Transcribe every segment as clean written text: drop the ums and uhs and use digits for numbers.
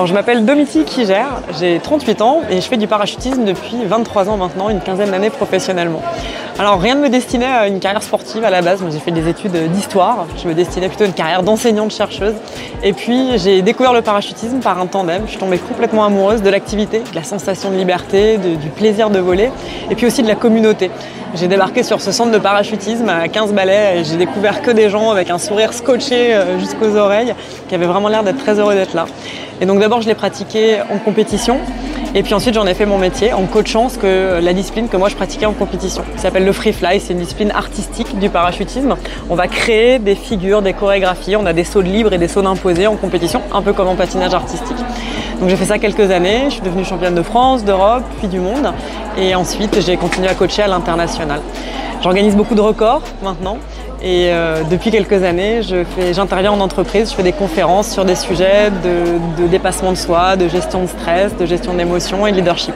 Alors je m'appelle Domiti Kiger, j'ai 38 ans et je fais du parachutisme depuis 23 ans maintenant, une quinzaine d'années professionnellement. Alors rien ne me destinait à une carrière sportive à la base, moi j'ai fait des études d'histoire, je me destinais plutôt à une carrière d'enseignante-chercheuse. Et puis j'ai découvert le parachutisme par un tandem, je suis tombée complètement amoureuse de l'activité, de la sensation de liberté, du plaisir de voler et puis aussi de la communauté. J'ai débarqué sur ce centre de parachutisme à 15 balais et j'ai découvert que des gens avec un sourire scotché jusqu'aux oreilles qui avaient vraiment l'air d'être très heureux d'être là. Et donc d'abord je l'ai pratiqué en compétition et puis ensuite j'en ai fait mon métier en coachant la discipline que moi je pratiquais en compétition. Ça s'appelle le free fly, c'est une discipline artistique du parachutisme. On va créer des figures, des chorégraphies, on a des sauts de libre et des sauts d'imposés en compétition, un peu comme en patinage artistique. Donc j'ai fait ça quelques années, je suis devenue championne de France, d'Europe, puis du monde. Et ensuite j'ai continué à coacher à l'international. J'organise beaucoup de records maintenant. Et depuis quelques années, j'interviens en entreprise, je fais des conférences sur des sujets de dépassement de soi, de gestion de stress, de gestion d'émotions et de leadership.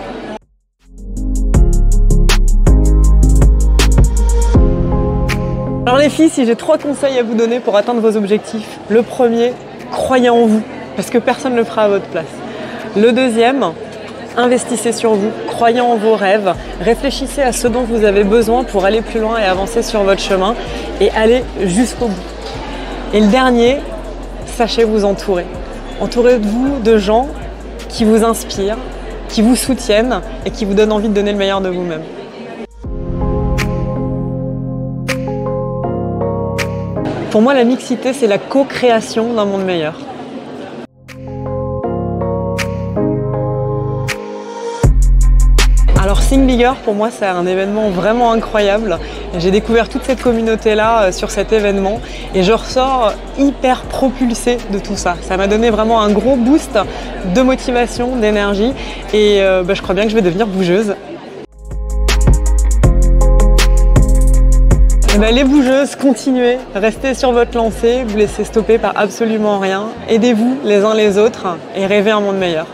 Alors les filles, si j'ai 3 conseils à vous donner pour atteindre vos objectifs. Le premier, croyez en vous, parce que personne ne le fera à votre place. Le deuxième, investissez sur vous, croyez en vos rêves, réfléchissez à ce dont vous avez besoin pour aller plus loin et avancer sur votre chemin et aller jusqu'au bout. Et le dernier, sachez vous entourer. Entourez-vous de gens qui vous inspirent, qui vous soutiennent et qui vous donnent envie de donner le meilleur de vous-même. Pour moi, la mixité, c'est la co-création d'un monde meilleur. Alors Think Bigger, pour moi, c'est un événement vraiment incroyable. J'ai découvert toute cette communauté-là sur cet événement et je ressors hyper propulsée de tout ça. Ça m'a donné vraiment un gros boost de motivation, d'énergie et je crois bien que je vais devenir bougeuse. Les bougeuses, continuez, restez sur votre lancée, vous laissez stopper par absolument rien. Aidez-vous les uns les autres et rêvez un monde meilleur.